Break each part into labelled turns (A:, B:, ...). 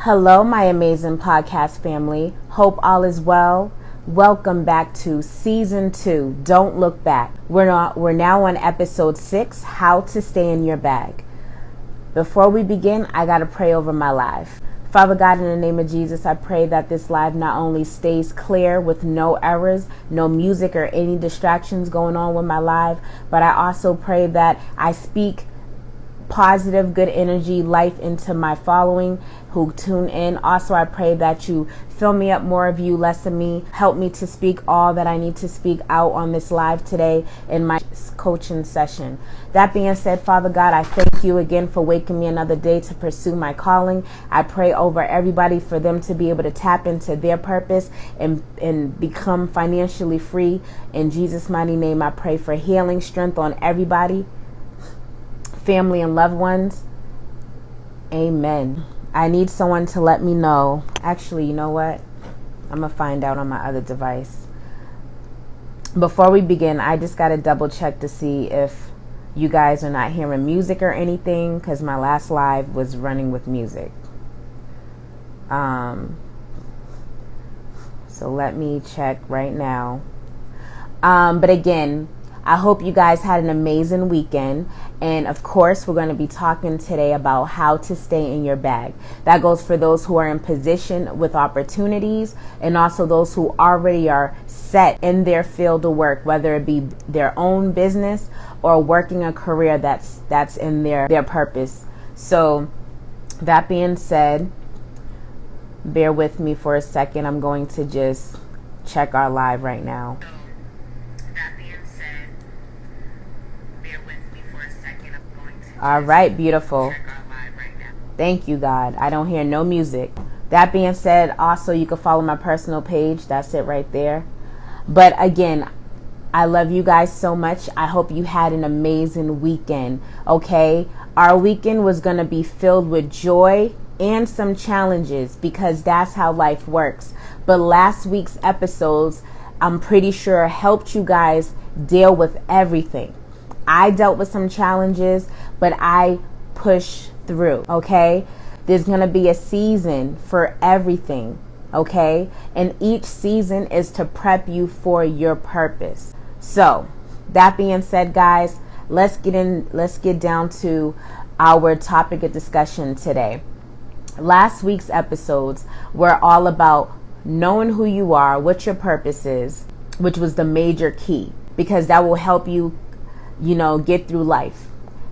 A: Hello, my amazing podcast family. Hope all is well. Welcome back to season 2. Don't look back. We're now on episode 6, how to stay in your bag. Before we begin, I got to pray over my live. Father God, in the name of Jesus, I pray that this live not only stays clear with no errors, no music or any distractions going on with my live, but I also pray that I speak positive, good energy, life into my following who tune in. Also, I pray that you fill me up, more of you, less of me. Help me to speak all that I need to speak out on this live today in my coaching session. That being said, Father God, I thank you again for waking me another day to pursue my calling. I pray over everybody for them to be able to tap into their purpose and become financially free. In Jesus' mighty name, I pray for healing, strength on everybody, family and loved ones. Amen. I need someone to let me know. Actually, you know what? I'm going to find out on my other device. Before we begin, I just got to double check to see if you guys are not hearing music or anything, because my last live was running with music. So let me check right now. But again, I hope you guys had an amazing weekend. And of course, we're going to be talking today about how to stay in your bag. That goes for those who are in position with opportunities and also those who already are set in their field of work, whether it be their own business or working a career that's in their purpose. So that being said, bear with me for a second. I'm going to just check our live right now. All right, beautiful. Thank you, God. I don't hear no music. That being said, also, you can follow my personal page. That's it right there. But again, I love you guys so much. I hope you had an amazing weekend, okay? Our weekend was going to be filled with joy and some challenges because that's how life works. But last week's episodes, I'm pretty sure, helped you guys deal with everything. I dealt with some challenges, but I pushed through, okay? There's going to be a season for everything, okay? And each season is to prep you for your purpose. So, that being said, guys, let's get down to our topic of discussion today. Last week's episodes were all about knowing who you are, what your purpose is, which was the major key, because that will help you get through life.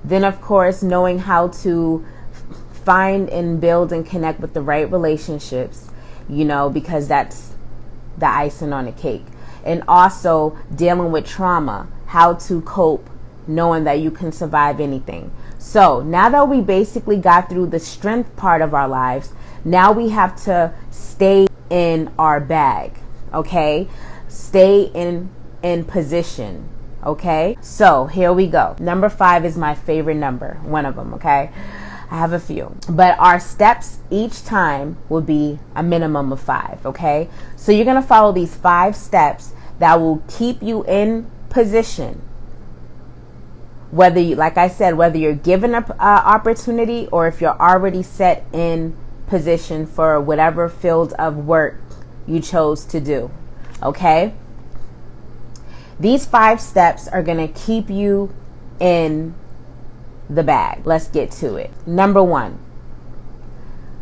A: Then, of course, knowing how to find and build and connect with the right relationships, because that's the icing on the cake. And also dealing with trauma, how to cope, knowing that you can survive anything. So now that we basically got through the strength part of our lives, now we have to stay in our bag, okay? Stay in position. Okay, so here we go. Number 5 is my favorite number, one of them, okay? I have a few. But our steps each time will be a minimum of 5, okay? So you're going to follow these 5 steps that will keep you in position. Whether you're given an opportunity or if you're already set in position for whatever field of work you chose to do, okay? These 5 steps are going to keep you in the bag. Let's get to it. Number 1,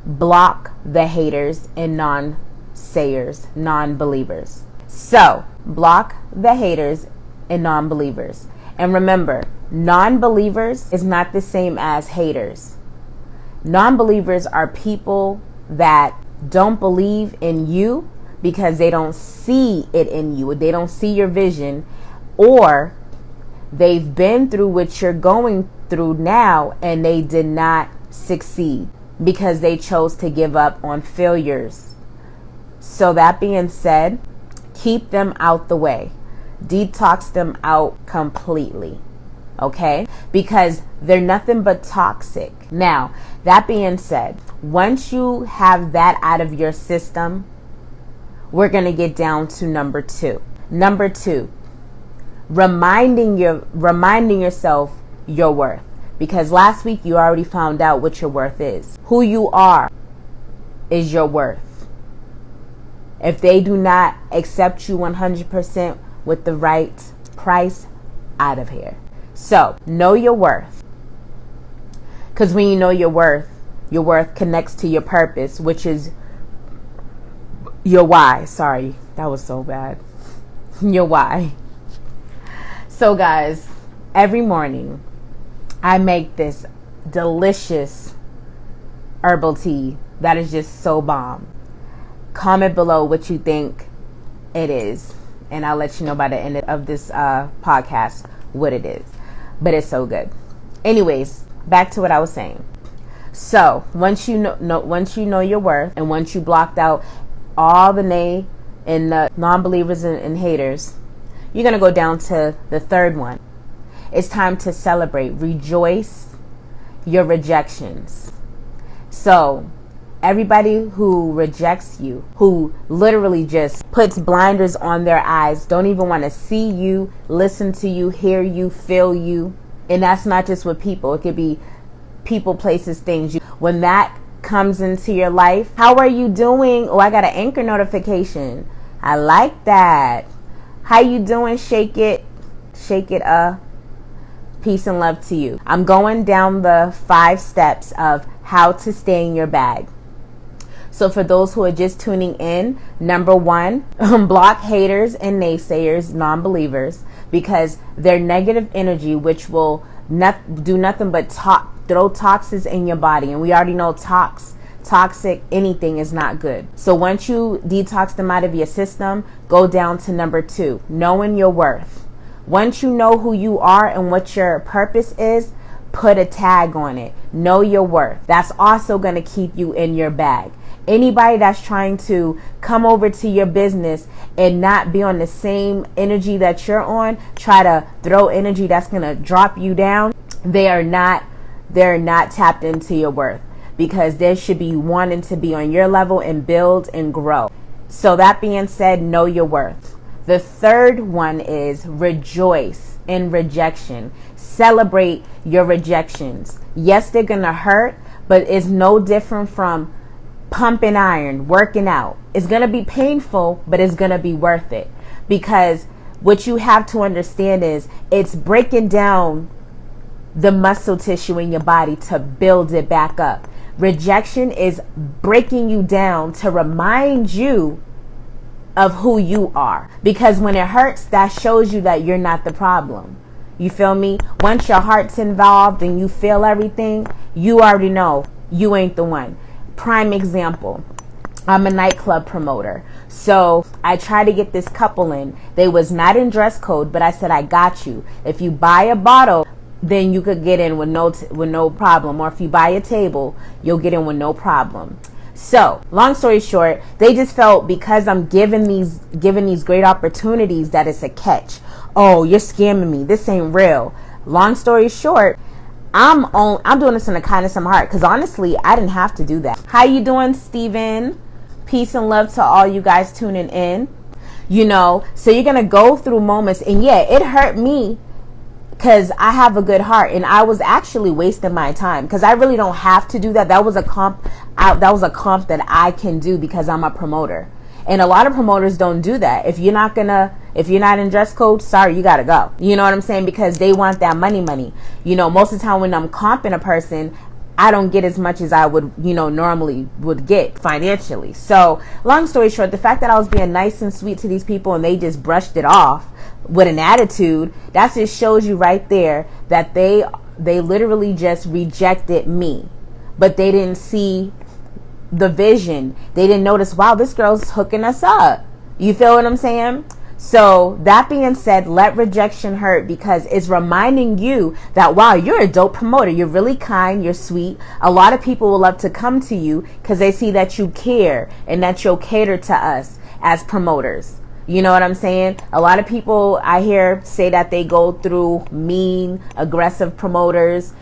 A: block the haters and non-sayers, non-believers. So, block the haters and non-believers. And remember, non-believers is not the same as haters. Non-believers are people that don't believe in you because they don't see it in you. They don't see your vision, or they've been through what you're going through now and they did not succeed because they chose to give up on failures. So that being said, keep them out the way. Detox them out completely, okay? Because they're nothing but toxic. Now, that being said, once you have that out of your system, we're going to get down to number 2. Number 2, reminding yourself your worth. Because last week you already found out what your worth is, who you are. is your worth. If they do not accept you 100% with the right price, out of here. So know your worth. Because when you know your worth connects to your purpose, which is your why. Sorry, that was so bad. Your why. So guys, every morning I make this delicious herbal tea that is just so bomb. Comment below what you think it is, and I'll let you know by the end of this podcast what it is. But it's so good. Anyways, back to what I was saying. So once you know your worth, and once you blocked out all the nay and the non-believers and haters, you're going to go down to the third one. It's time to celebrate. Rejoice your rejections. So everybody who rejects you, who literally just puts blinders on their eyes, don't even want to see you, listen to you, hear you, feel you. And that's not just with people. It could be people, places, things. When that comes into your life, how are you doing? Oh, I got an Anchor notification. I like that. How you doing? Shake it. Peace and love to you. I'm going down the 5 steps of how to stay in your bag. So for those who are just tuning in, number 1, block haters and naysayers, non-believers, because their negative energy, which will do nothing but throw toxins in your body. And we already know toxic anything is not good. So once you detox them out of your system, go down to number 2, knowing your worth. Once you know who you are and what your purpose is, put a tag on it. Know your worth. That's also going to keep you in your bag. Anybody that's trying to come over to your business and not be on the same energy that you're on, try to throw energy that's going to drop you down, they're not tapped into your worth, because they should be wanting to be on your level and build and grow. So that being said, know your worth. The third one is rejoice in rejection. Celebrate your rejections. Yes, they're going to hurt, but it's no different from pumping iron, working out. It's going to be painful, but it's going to be worth it, because what you have to understand is it's breaking down the muscle tissue in your body to build it back up. Rejection is breaking you down to remind you of who you are, because when it hurts, that shows you that you're not the problem. You feel me? Once your heart's involved and you feel everything, you already know you ain't the one. Prime example, I'm a nightclub promoter. So I tried to get this couple in. They was not in dress code, but I said, I got you. If you buy a bottle, then you could get in with no problem. Or if you buy a table, you'll get in with no problem. So long story short, they just felt because I'm giving these great opportunities that it's a catch. Oh, you're scamming me. This ain't real. Long story short, I'm doing this in the kindness of my heart, because honestly, I didn't have to do that. How you doing, Steven? Peace and love to all you guys tuning in. So you're going to go through moments, and yeah, it hurt me because I have a good heart, and I was actually wasting my time, because I really don't have to do that. That was a comp that I can do because I'm a promoter. And a lot of promoters don't do that. If you're not in dress code, sorry, you gotta go. You know what I'm saying? Because they want that money. Most of the time when I'm comping a person, I don't get as much as I would, normally would get financially. So long story short, the fact that I was being nice and sweet to these people and they just brushed it off with an attitude, that just shows you right there that they literally just rejected me. But they didn't see the vision. They didn't notice, wow, this girl's hooking us up. You feel what I'm saying? So that being said, let rejection hurt, because it's reminding you that, wow, you're a dope promoter. You're really kind. You're sweet. A lot of people will love to come to you because they see that you care and that you'll cater to us as promoters. You know what I'm saying? A lot of people I hear say that they go through mean, aggressive promoters,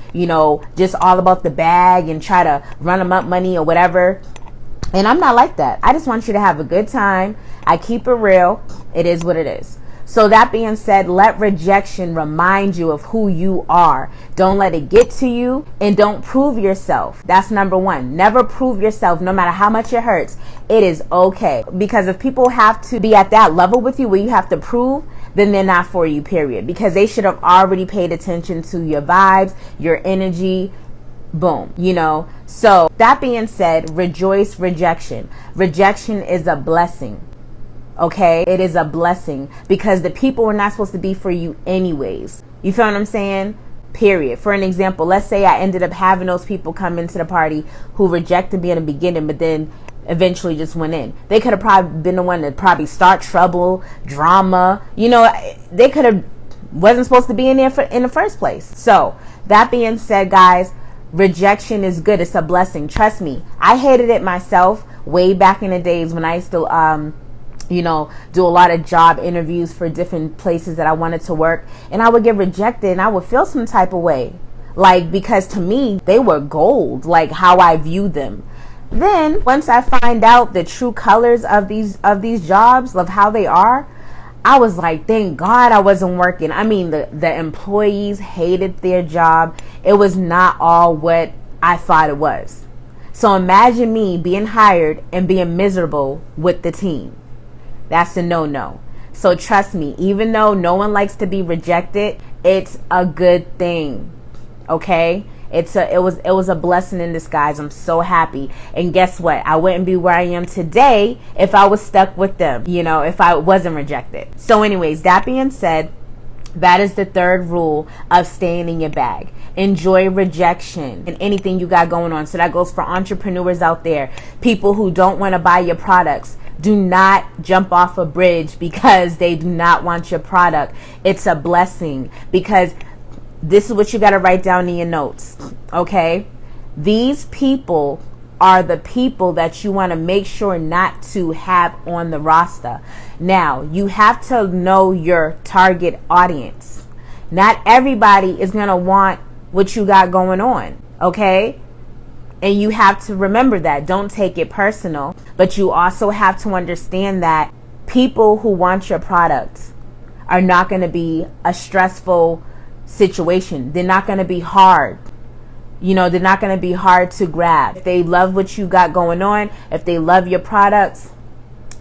A: just all about the bag and try to run them up money or whatever. And I'm not like that. I just want you to have a good time. I keep it real. It is what it is. So that being said, let rejection remind you of who you are. Don't let it get to you, and don't prove yourself. That's number one. Never prove yourself, no matter how much it hurts. It is okay. Because if people have to be at that level with you where you have to prove, then they're not for you, period. Because they should have already paid attention to your vibes, your energy, boom, So that being said, rejoice rejection. Rejection is a blessing. Okay, it is a blessing, because the people were not supposed to be for you anyways. You feel what I'm saying? Period. For an example, let's say I ended up having those people come into the party who rejected me in the beginning, but then eventually just went in. They could have probably been the one to probably start trouble, drama. They could have wasn't supposed to be in there in the first place. So that being said, guys, rejection is good. It's a blessing. Trust me. I hated it myself way back in the days when I used to do a lot of job interviews for different places that I wanted to work, and I would get rejected and I would feel some type of way, because to me they were gold, how I viewed them. Then once I find out the true colors of these jobs, of how they are, I was like, thank God I wasn't working. I mean, the employees hated their job. It was not all what I thought it was. So imagine me being hired and being miserable with the team. That's a no-no. So trust me, even though no one likes to be rejected, it's a good thing. Okay? It was a blessing in disguise. I'm so happy. And guess what? I wouldn't be where I am today if I was stuck with them, if I wasn't rejected. So anyways, that being said, that is the third rule of staying in your bag. Enjoy rejection and anything you got going on. So that goes for entrepreneurs out there, people who don't want to buy your products. Do not jump off a bridge because they do not want your product. It's a blessing, because this is what you got to write down in your notes. Okay? These people are the people that you want to make sure not to have on the roster. Now, you have to know your target audience. Not everybody is going to want what you got going on. Okay? And you have to remember that. Don't take it personal. But you also have to understand that people who want your product are not going to be a stressful situation. They're not going to be hard. They're not going to be hard to grab. If they love what you got going on, if they love your products,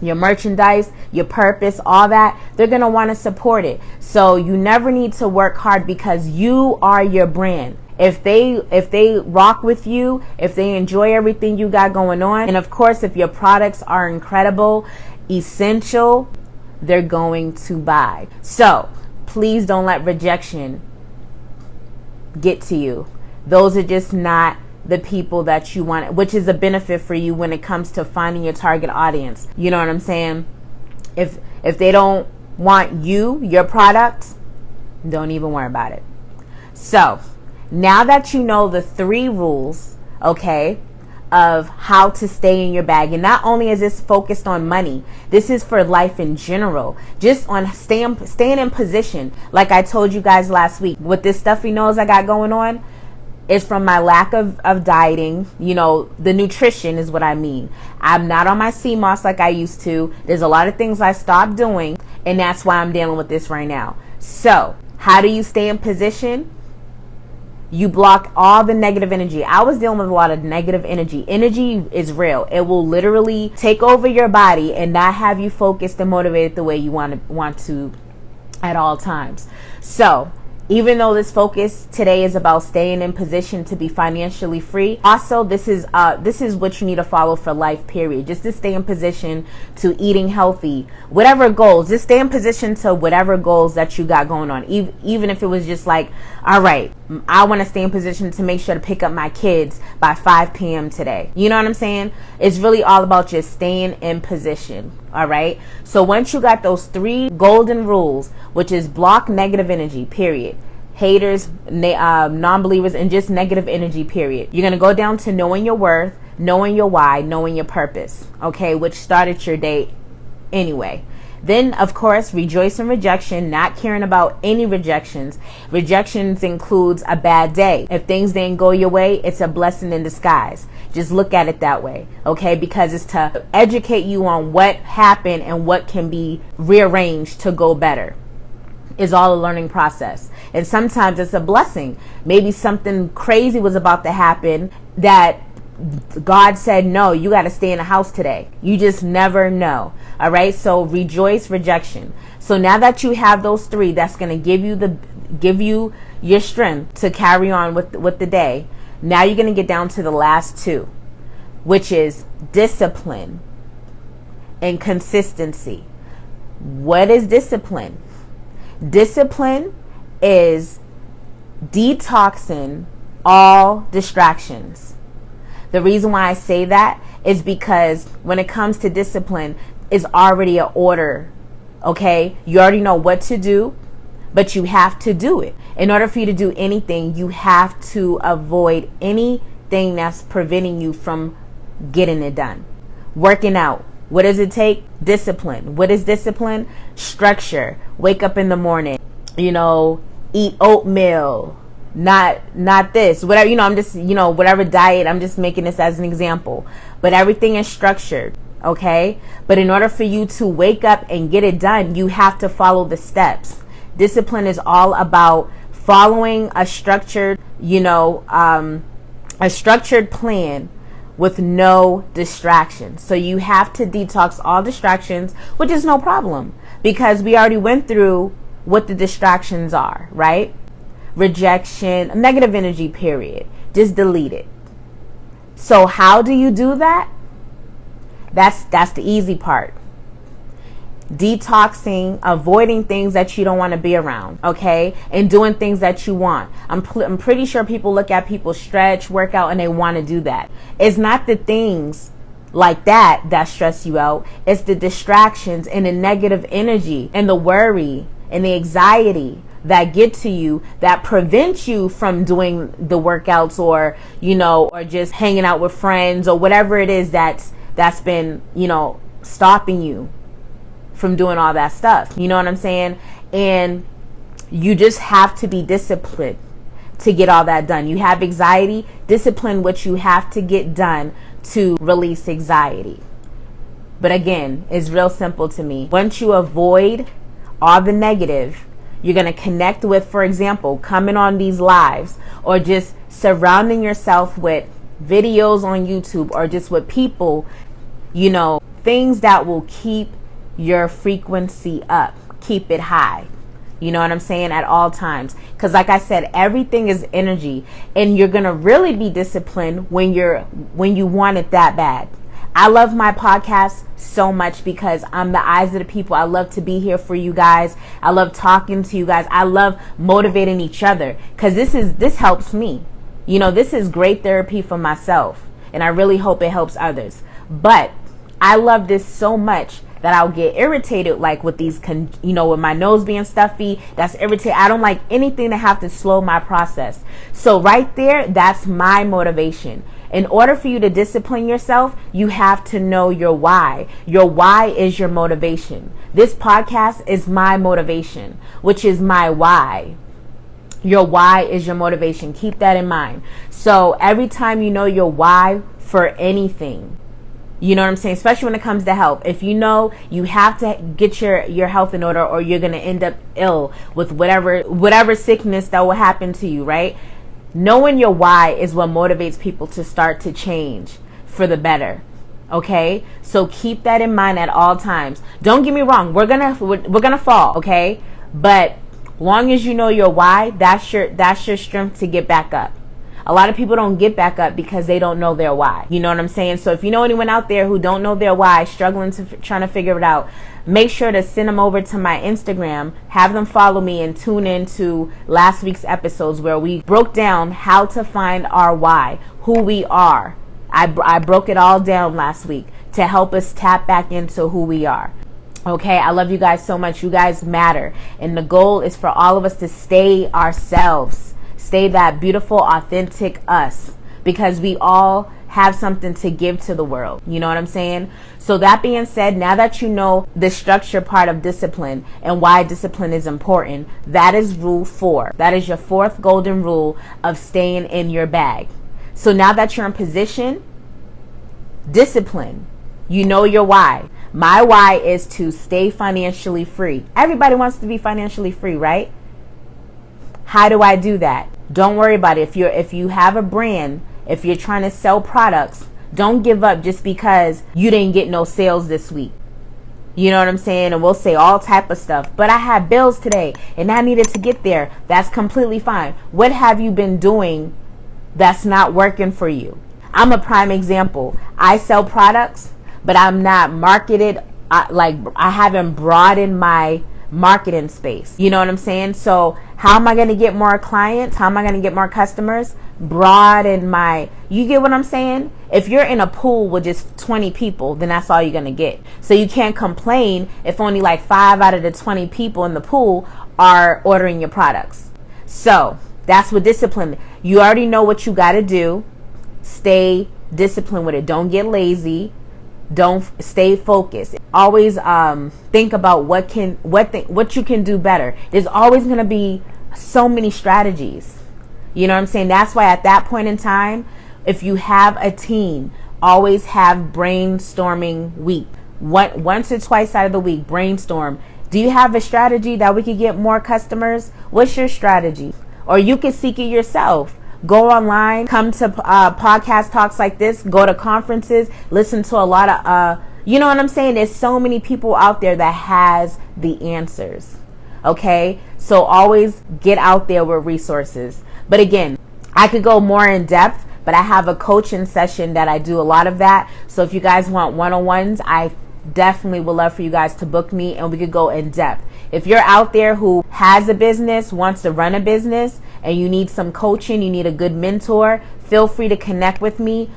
A: your merchandise, your purpose, all that, they're going to want to support it. So you never need to work hard, because you are your brand. If they rock with you, if they enjoy everything you got going on, and of course, if your products are incredible, essential, they're going to buy. So please don't let rejection get to you. Those are just not the people that you want, which is a benefit for you when it comes to finding your target audience. You know what I'm saying? If they don't want your product, don't even worry about it. So now that you know the 3 rules, okay, of how to stay in your bag, and not only is this focused on money, this is for life in general, just on staying in position. Like I told you guys last week, with this stuffy nose I got going on, it's from my lack of dieting. The nutrition is what I mean. I'm not on my sea moss like I used to. There's a lot of things I stopped doing, and that's why I'm dealing with this right now. So how do you stay in position? You block all the negative energy. I was dealing with a lot of negative energy. Energy is real. It will literally take over your body and not have you focused and motivated the way you want to at all times. So even though this focus today is about staying in position to be financially free, also this is what you need to follow for life, period. Just to stay in position to eating healthy, whatever goals, just stay in position to whatever goals that you got going on. Even if it was just like, all right, I want to stay in position to make sure to pick up my kids by 5 p.m. today. You know what I'm saying? It's really all about just staying in position. All right. So once you got those 3 golden rules, which is block negative energy, period. Haters, non-believers, and just negative energy, period. You're going to go down to knowing your worth, knowing your why, knowing your purpose. Okay. Which started your day anyway. Then, of course, rejoice in rejection, not caring about any rejections. Rejections includes a bad day. If things didn't go your way, it's a blessing in disguise. Just look at it that way, okay? Because it's to educate you on what happened and what can be rearranged to go better. It's all a learning process. And sometimes it's a blessing. Maybe something crazy was about to happen that God said, no, you got to stay in the house today. You just never know. All right. So rejoice, rejection. So now that you have those three, that's going to give you your strength to carry on with the day. Now you're going to get down to the last two, which is discipline and consistency. What is discipline? Discipline is detoxing all distractions. The reason why I say that is because when it comes to discipline, it's already an order, okay? You already know what to do, but you have to do it. In order for you to do anything, you have to avoid anything that's preventing you from getting it done. Working out. What does it take? Discipline. What is discipline? Structure. Wake up in the morning, eat oatmeal, not this, whatever, I'm just, whatever diet, I'm just making this as an example, but everything is structured. Okay. But in order for you to wake up and get it done, you have to follow the steps. Discipline is all about following a structured, a structured plan with no distractions. So you have to detox all distractions, which is no problem because we already went through what the distractions are, right? Rejection, negative energy, period. Just delete it. So how do you do that? That's the easy part. Detoxing, avoiding things that you don't want to be around, okay? And doing things that you want. I'm pretty sure people look at people stretch, work out, and they want to do that. It's not the things like that stress you out. It's the distractions and the negative energy and the worry and the anxiety that get to you that prevent you from doing the workouts or, or just hanging out with friends or whatever it is that's been, stopping you from doing all that stuff. You know what I'm saying? And you just have to be disciplined to get all that done. You have anxiety, discipline what you have to get done to release anxiety. But again, it's real simple to me. Once you avoid all the negative, you're going to connect with, for example, coming on these lives or just surrounding yourself with videos on YouTube or just with people, things that will keep your frequency up, keep it high. You know what I'm saying? At all times. Because like I said, everything is energy and you're going to really be disciplined when you want it that bad. I love my podcast so much because I'm the eyes of the people. I love to be here for you guys. I love talking to you guys. I love motivating each other because this helps me. This is great therapy for myself and I really hope it helps others. But I love this so much that I'll get irritated, like with these, with my nose being stuffy, that's irritating. I don't like anything to have to slow my process. So right there, that's my motivation. In order for you to discipline yourself, you have to know your why. Your why is your motivation. This podcast is my motivation, which is my why. Your why is your motivation. Keep that in mind. So every time you know your why for anything, you know what I'm saying? Especially when it comes to health. If you know you have to get your health in order or you're going to end up ill with whatever sickness that will happen to you, right? Knowing your why is what motivates people to start to change for the better. Okay? So keep that in mind at all times. Don't get me wrong. We're going to fall, okay? But long as you know your why, that's your strength to get back up. A lot of people don't get back up because they don't know their why. You know what I'm saying? So if you know anyone out there who don't know their why, struggling trying to figure it out, make sure to send them over to my Instagram, have them follow me and tune into last week's episodes where we broke down how to find our why, who we are. I broke it all down last week to help us tap back into who we are. Okay, I love you guys so much. You guys matter. And the goal is for all of us to stay ourselves. Stay that beautiful, authentic us, because we all have something to give to the world. You know what I'm saying? So that being said, now that you know the structure part of discipline and why discipline is important, that is rule 4. That is your 4th golden rule of staying in your bag. So now that you're in position, discipline. You know your why. My why is to stay financially free. Everybody wants to be financially free, right? How do I do that? Don't worry about it. If you have a brand, if you're trying to sell products, don't give up just because you didn't get no sales this week. You know what I'm saying? And we'll say all type of stuff. But I had bills today and I needed to get there. That's completely fine. What have you been doing that's not working for you? I'm a prime example. I sell products, but I'm not marketed. I haven't broadened my marketing space. You know what I'm saying? So how am I going to get more clients? How am I going to get more customers? Broaden my, you get what I'm saying? If you're in a pool with just 20 people, then that's all you're going to get. So you can't complain if only like 5 out of the 20 people in the pool are ordering your products. So that's what discipline. You already know what you got to do. Stay disciplined with it. Don't get lazy. Don't stay focused. Always think about what you can do better. There's always going to be so many strategies. You know what I'm saying? That's why at that point in time, if you have a team, always have brainstorming week. Once or twice out of the week, brainstorm. Do you have a strategy that we could get more customers? What's your strategy? Or you can seek it yourself. Go online, come to podcast talks like this, go to conferences, listen to a lot of, you know what I'm saying? There's so many people out there that has the answers. Okay? So always get out there with resources. But again, I could go more in depth, but I have a coaching session that I do a lot of that. So if you guys want one-on-ones, I definitely would love for you guys to book me and we could go in depth. If you're out there who has a business, wants to run a business, and you need some coaching, you need a good mentor, feel free to connect with me.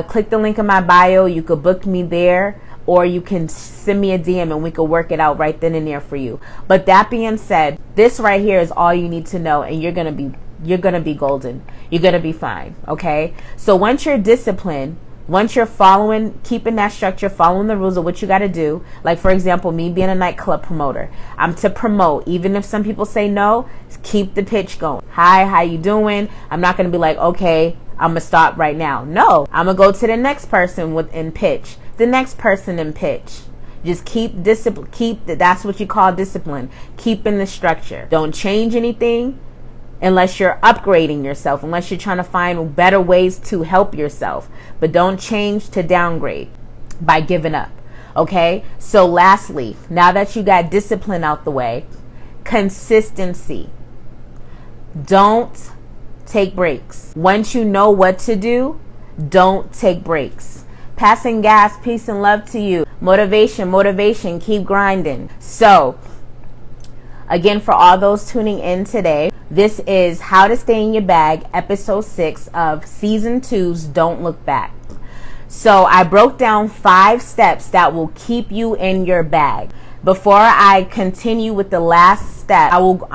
A: Click the link in my bio. You could book me there, or you can send me a DM and we could work it out right then and there for you. But that being said, this right here is all you need to know, and you're gonna be golden. You're gonna be fine. Okay. So once you're disciplined, once you're keeping that structure, following the rules of what you got to do, like for example, me being a nightclub promoter, I'm to promote. Even if some people say no, keep the pitch going. Hi, how you doing? I'm not going to be like, okay, I'm going to stop right now. No, I'm going to go to the next person in pitch, the next person in pitch. Just keep discipline. That's what you call discipline. Keeping the structure. Don't change anything unless you're upgrading yourself, unless you're trying to find better ways to help yourself. But don't change to downgrade by giving up. Okay? So lastly, now that you got discipline out the way, consistency. Don't take breaks. Once you know what to do, don't take breaks. Passing gas, peace and love to you. Motivation, keep grinding. So, again, for all those tuning in today, this is How to Stay in Your Bag, episode 6 of season 2's Don't Look Back. So I broke down 5 steps that will keep you in your bag. Before I continue with the last step, I will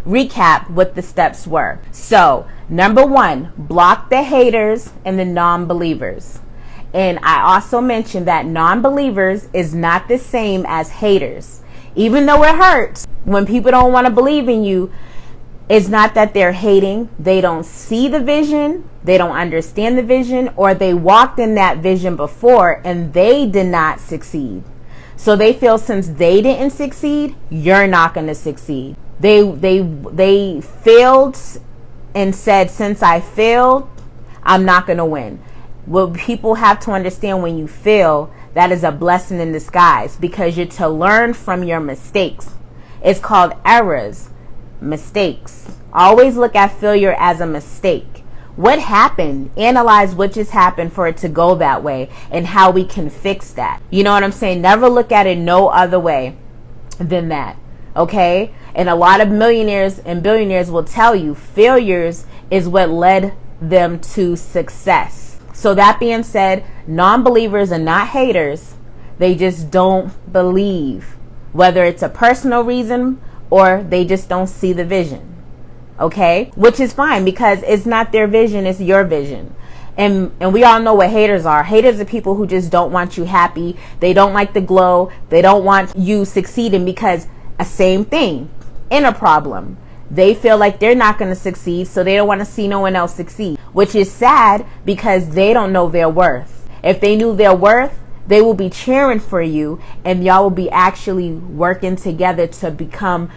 A: recap what the steps were. So, number 1, block the haters and the non-believers. And I also mentioned that non-believers is not the same as haters. Even though it hurts when people don't want to believe in you, it's not that they're hating. They don't see the vision. They don't understand the vision, or they walked in that vision before and they did not succeed. So they feel since they didn't succeed, you're not going to succeed. They failed and said, since I failed, I'm not going to win. What people have to understand, when you fail, that is a blessing in disguise, because you're to learn from your mistakes. It's called errors, mistakes. Always look at failure as a mistake. What happened? Analyze what just happened for it to go that way and how we can fix that. You know what I'm saying? Never look at it no other way than that. Okay? And a lot of millionaires and billionaires will tell you failures is what led them to success. So that being said, non-believers are not haters. They just don't believe, whether it's a personal reason or they just don't see the vision. Okay? Which is fine, because it's not their vision, it's your vision. And we all know what haters are. Haters are people who just don't want you happy. They don't like the glow. They don't want you succeeding because a same thing, inner problem. They feel like they're not going to succeed, so they don't want to see no one else succeed, which is sad because they don't know their worth. If they knew their worth, they will be cheering for you, and y'all will be actually working together to become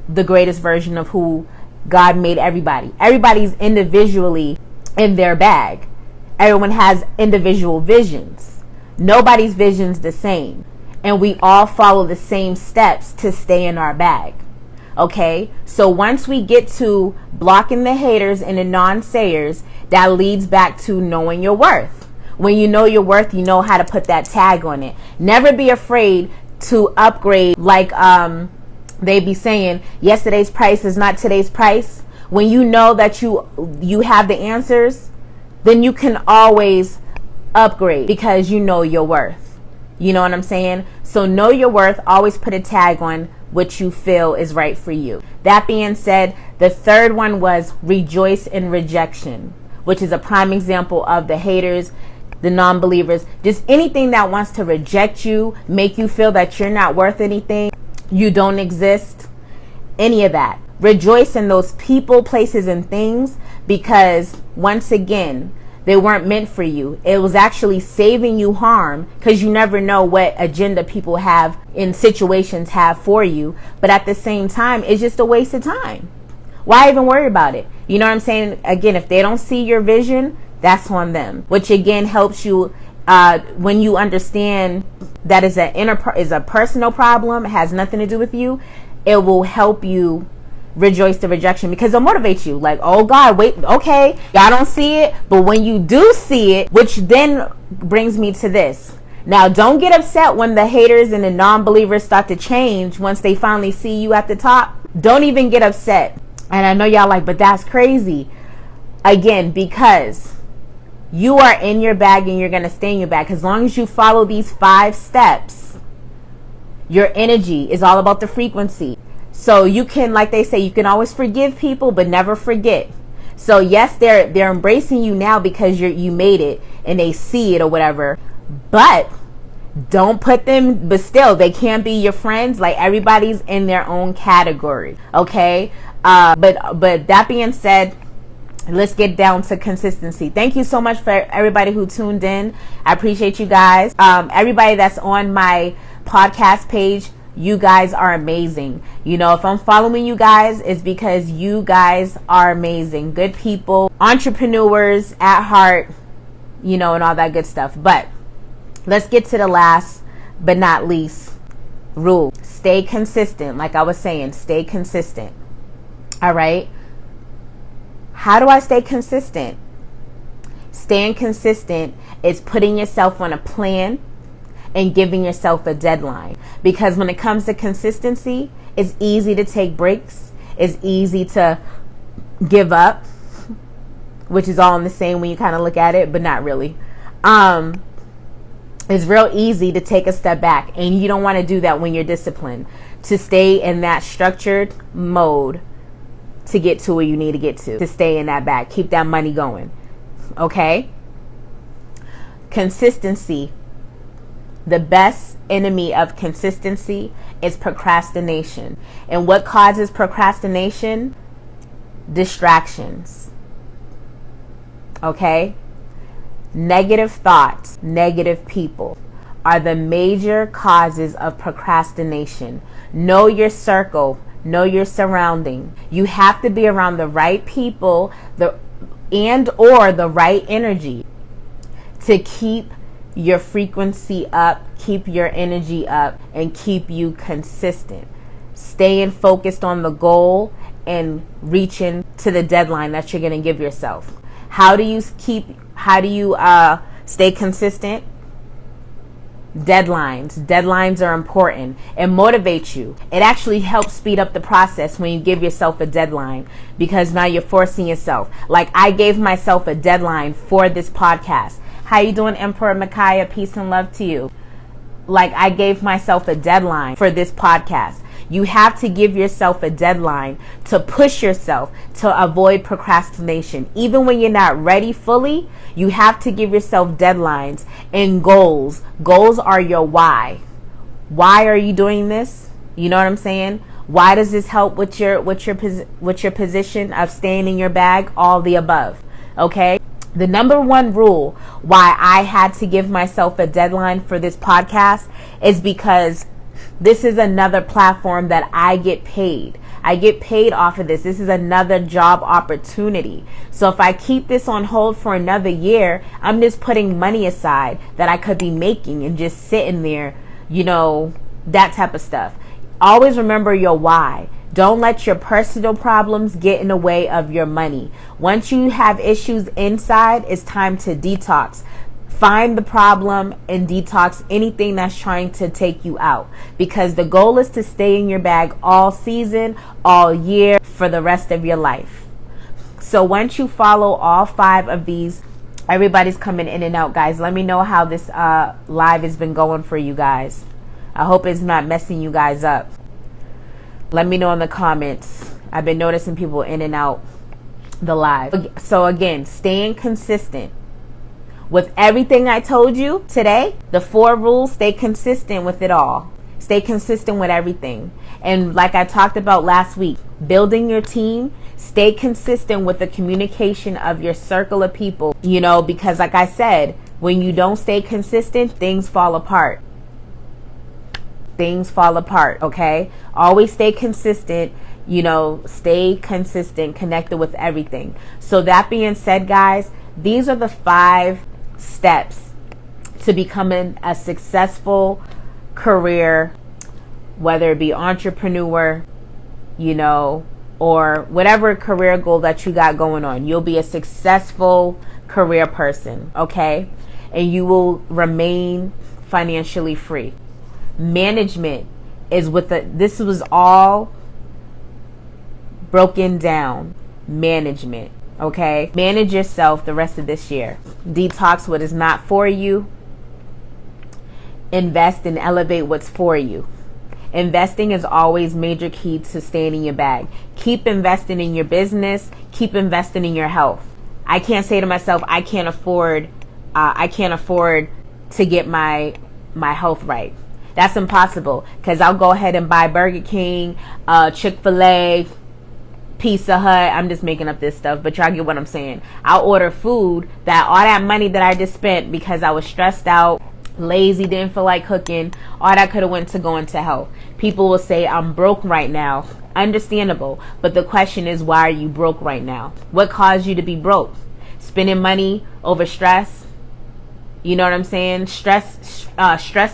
A: the greatest version of who God made everybody. Everybody's individually in their bag. Everyone has individual visions. Nobody's vision's the same. And we all follow the same steps to stay in our bag. Okay? So once we get to blocking the haters and the non-sayers, that leads back to knowing your worth. When you know your worth, you know how to put that tag on it. Never be afraid to upgrade, like they be saying, yesterday's price is not today's price. When you know that you have the answers, then you can always upgrade because you know your worth. You know what I'm saying? So know your worth. Always put a tag on what you feel is right for you. That being said, the third one was rejoice in rejection, which is a prime example of the haters, the non-believers, just anything that wants to reject you, make you feel that you're not worth anything, you don't exist, any of that. Rejoice in those people, places, and things, because once again, they weren't meant for you. It was actually saving you harm, because you never know what agenda people have in situations have for you. But at the same time, it's just a waste of time. Why even worry about it? You know what I'm saying? Again, if they don't see your vision, that's on them. Which again helps you when you understand that is a personal problem. It has nothing to do with you. It will help you rejoice the rejection, because it'll motivate you. Like, oh God, wait, okay, y'all don't see it, but when you do see it, which then brings me to this. Now, don't get upset when the haters and the non-believers start to change once they finally see you at the top. Don't even get upset. And I know y'all like, but that's crazy. Again, because you are in your bag and you're going to stay in your bag. As long as you follow these 5 steps, your energy is all about the frequency. So you can, like they say, you can always forgive people, but never forget. So yes, they're embracing you now because you made it and they see it or whatever. But don't put them, but still, they can't be your friends. Like, everybody's in their own category. Okay. But that being said, let's get down to consistency. Thank you so much for everybody who tuned in. I appreciate you guys. Everybody that's on my podcast page, you guys are amazing. You know, if I'm following you guys, it's because you guys are amazing. Good people, entrepreneurs at heart, you know, and all that good stuff. But let's get to the last but not least rule. Stay consistent. Like I was saying, stay consistent. All right. How do I stay consistent? Staying consistent is putting yourself on a plan and giving yourself a deadline. Because when it comes to consistency, it's easy to take breaks. It's easy to give up, which is all in the same when you kind of look at it, but not really. It's real easy to take a step back, and you don't want to do that when you're disciplined. To stay in that structured mode to get to where you need to get to stay in that bag, keep that money going. Okay? Consistency. The best enemy of consistency is procrastination. And what causes procrastination? Distractions. Okay? Negative thoughts, negative people are the major causes of procrastination. Know your circle. Know your surrounding. You have to be around the right people or the right energy to keep your frequency up, keep your energy up, and keep you consistent. Staying focused on the goal and reaching to the deadline that you're going to give yourself. How do you stay consistent? Deadlines are important. It motivates you. It actually helps speed up the process when you give yourself a deadline, because now you're forcing yourself. Like, I gave myself a deadline for this podcast. How you doing, Emperor Micaiah? Peace and love to you. Like, I gave myself a deadline for this podcast. You have to give yourself a deadline to push yourself to avoid procrastination. Even when you're not ready fully, you have to give yourself deadlines and goals. Goals are your why. Why are you doing this? You know what I'm saying? Why does this help with your position of staying in your bag? All the above. Okay? The number one rule why I had to give myself a deadline for this podcast is because this is another platform that I get paid. I get paid off of this. This is another job opportunity. So if I keep this on hold for another year, I'm just putting money aside that I could be making and just sitting there, you know, that type of stuff. Always remember your why. Don't let your personal problems get in the way of your money. Once you have issues inside, it's time to detox. Find the problem and detox anything that's trying to take you out. Because the goal is to stay in your bag all season, all year, for the rest of your life. So once you follow all 5 of these, everybody's coming in and out, guys. Let me know how this live has been going for you guys. I hope it's not messing you guys up. Let me know in the comments. I've been noticing people in and out the live. So again, staying consistent with everything I told you today. The 4 rules, stay consistent with it all. Stay consistent with everything. And like I talked about last week, building your team, stay consistent with the communication of your circle of people. You know, because like I said, when you don't stay consistent, things fall apart. Things fall apart, okay? Always stay consistent, you know, stay consistent, connected with everything. So that being said, guys, these are the 5 steps to becoming a successful career, whether it be entrepreneur, you know, or whatever career goal that you got going on. You'll be a successful career person, okay? And you will remain financially free. Management is this was all broken down. Management, okay? Manage yourself the rest of this year. Detox what is not for you. Invest and elevate what's for you. Investing is always major key to staying in your bag. Keep investing in your business. Keep investing in your health. I can't say to myself, I can't afford to get my health right. That's impossible, because I'll go ahead and buy Burger King, Chick-fil-A, Pizza Hut. I'm just making up this stuff, but y'all get what I'm saying. I'll order food that all that money that I just spent because I was stressed out, lazy, didn't feel like cooking, all that could have went to go into health. People will say I'm broke right now. Understandable, but the question is, why are you broke right now? What caused you to be broke? Spending money over stress? You know what I'm saying? Stress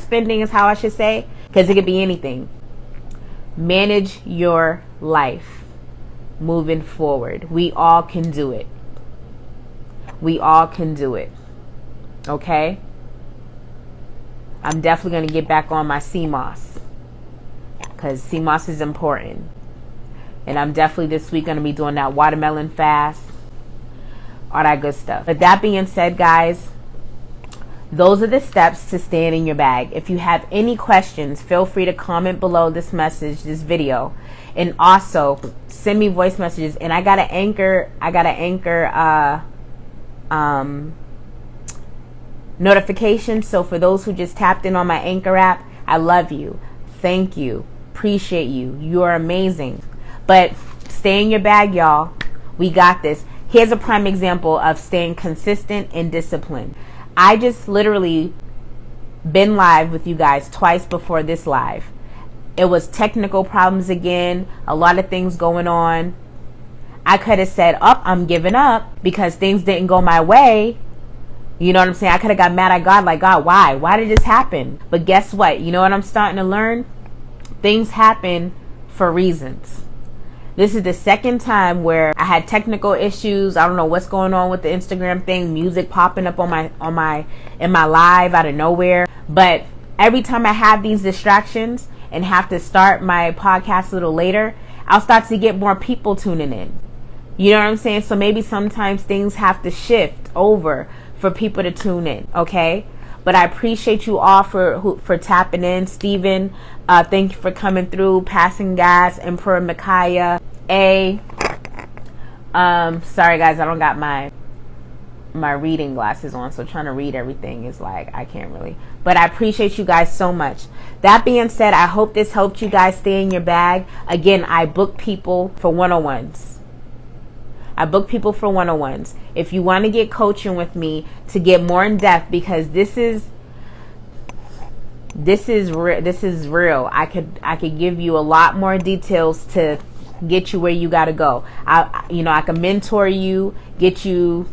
A: spending is how I should say, because it could be anything. Manage your life moving forward. We all can do it. We all can do it. Okay? I'm definitely going to get back on my CMOS, because CMOS is important. And I'm definitely this week going to be doing that watermelon fast, all that good stuff. But that being said, guys, those are the steps to staying in your bag. If you have any questions, feel free to comment below this message, this video. And also send me voice messages. And I got an anchor notification. So for those who just tapped in on my Anchor app, I love you. Thank you. Appreciate you. You are amazing. But stay in your bag, y'all. We got this. Here's a prime example of staying consistent and disciplined. I just literally been live with you guys twice before this live. It was technical problems again, a lot of things going on. I could have said, I'm giving up because things didn't go my way. You know what I'm saying? I could have got mad at God, like, God, why? Why did this happen? But guess what? You know what I'm starting to learn? Things happen for reasons. This is the second time where I had technical issues. I don't know what's going on with the Instagram thing. Music popping up in my live out of nowhere. But every time I have these distractions and have to start my podcast a little later, I'll start to get more people tuning in. You know what I'm saying? So maybe sometimes things have to shift over for people to tune in. Okay. But I appreciate you all for tapping in. Steven, thank you for coming through. Passing Gas, Emperor Micaiah, sorry guys, I don't got my reading glasses on, so trying to read everything is like, I can't really. But I appreciate you guys so much. That being said, I hope this helped you guys stay in your bag. Again, I book people for one-on-ones. If you want to get coaching with me to get more in depth, because this is real. I could give you a lot more details to get you where you got to go. I can mentor you, get you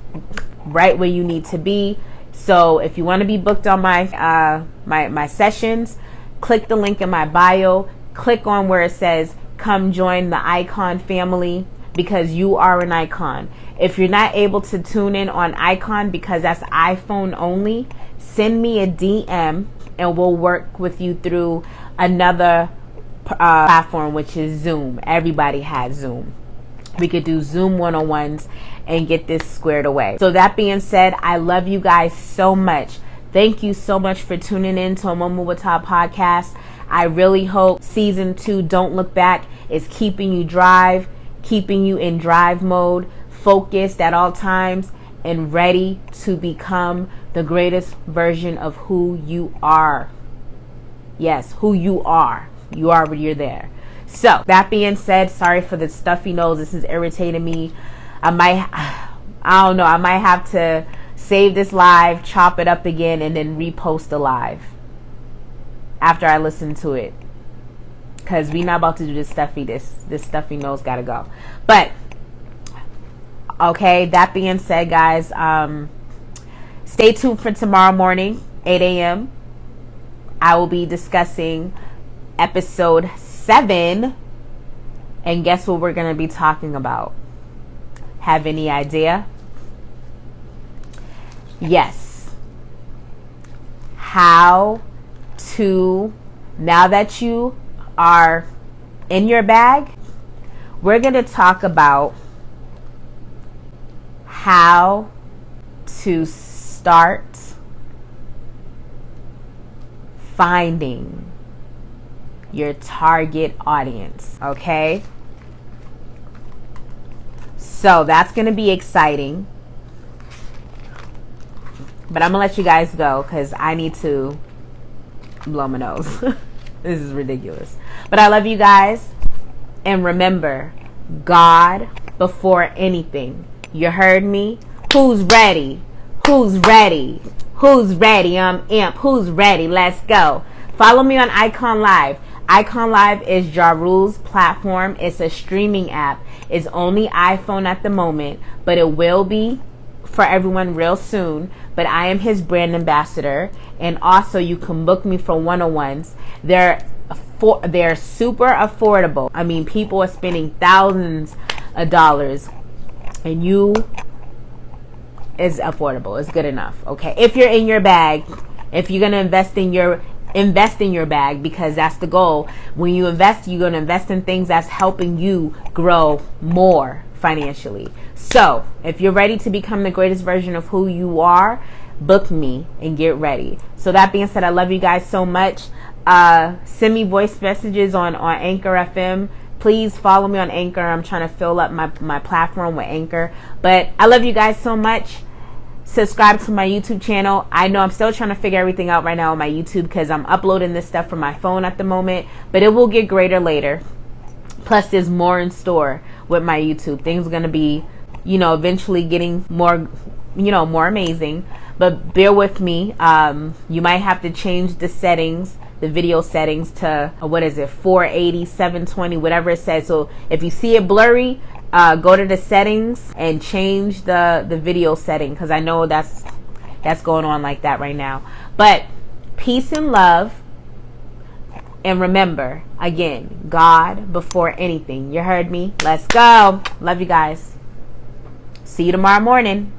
A: right where you need to be. So if you want to be booked on my sessions, click the link in my bio. Click on where it says come join the Icon family, because you are an icon. If you're not able to tune in on Icon because that's iPhone only, send me a DM and we'll work with you through another platform, which is Zoom. Everybody has Zoom. We could do Zoom one-on-ones and get this squared away. So that being said, I love you guys so much. Thank you so much for tuning in to a Moment with Todd podcast. I really hope season 2, Don't Look Back, is keeping you in drive mode, focused at all times, and ready to become the greatest version of who you are. Yes, who you are. You already are there. So that being said, sorry for the stuffy nose. This is irritating me. I might have to save this live, chop it up again, and then repost the live after I listen to it. Because we not about to do this stuffy nose gotta go. But okay, that being said, guys, stay tuned for tomorrow morning, 8 a.m. I will be discussing episode 7, and guess what we're going to be talking about? Have any idea? Yes. How to, now that you are in your bag, we're going to talk about how to start finding your target audience. Okay, so that's going to be exciting, but I'm gonna let you guys go because I need to blow my nose. This is ridiculous, but I love you guys, and remember, God before anything. You heard me? Who's ready? I'm Imp. Who's ready? Let's go. Follow me on Icon Live. Icon Live is Ja Rule's platform. It's a streaming app. It's only iPhone at the moment, but it will be for everyone real soon. But I am his brand ambassador, and also you can book me for one-on-ones. They're super affordable. I mean, people are spending thousands of dollars, and is affordable. It's good enough. Okay, if you're in your bag, if you're gonna invest in your bag, because that's the goal. When you invest, you're going to invest in things that's helping you grow more financially. So if you're ready to become the greatest version of who you are, book me and get ready. So that being said, I love you guys so much. Send me voice messages on Anchor FM. Please follow me on Anchor. I'm trying to fill up my platform with Anchor. But I love you guys so much. Subscribe to my YouTube channel. I know I'm still trying to figure everything out right now on my YouTube because I'm uploading this stuff from my phone at the moment, but it will get greater later. Plus, there's more in store with my YouTube. Things are going to be, eventually getting more, more amazing. But bear with me. You might have to change the settings, the video settings to, 480, 720, whatever it says. So if you see it blurry, go to the settings and change the video setting, because I know that's going on like that right now. But peace and love, and remember, again, God before anything. You heard me. Let's go. Love you guys. See you tomorrow morning.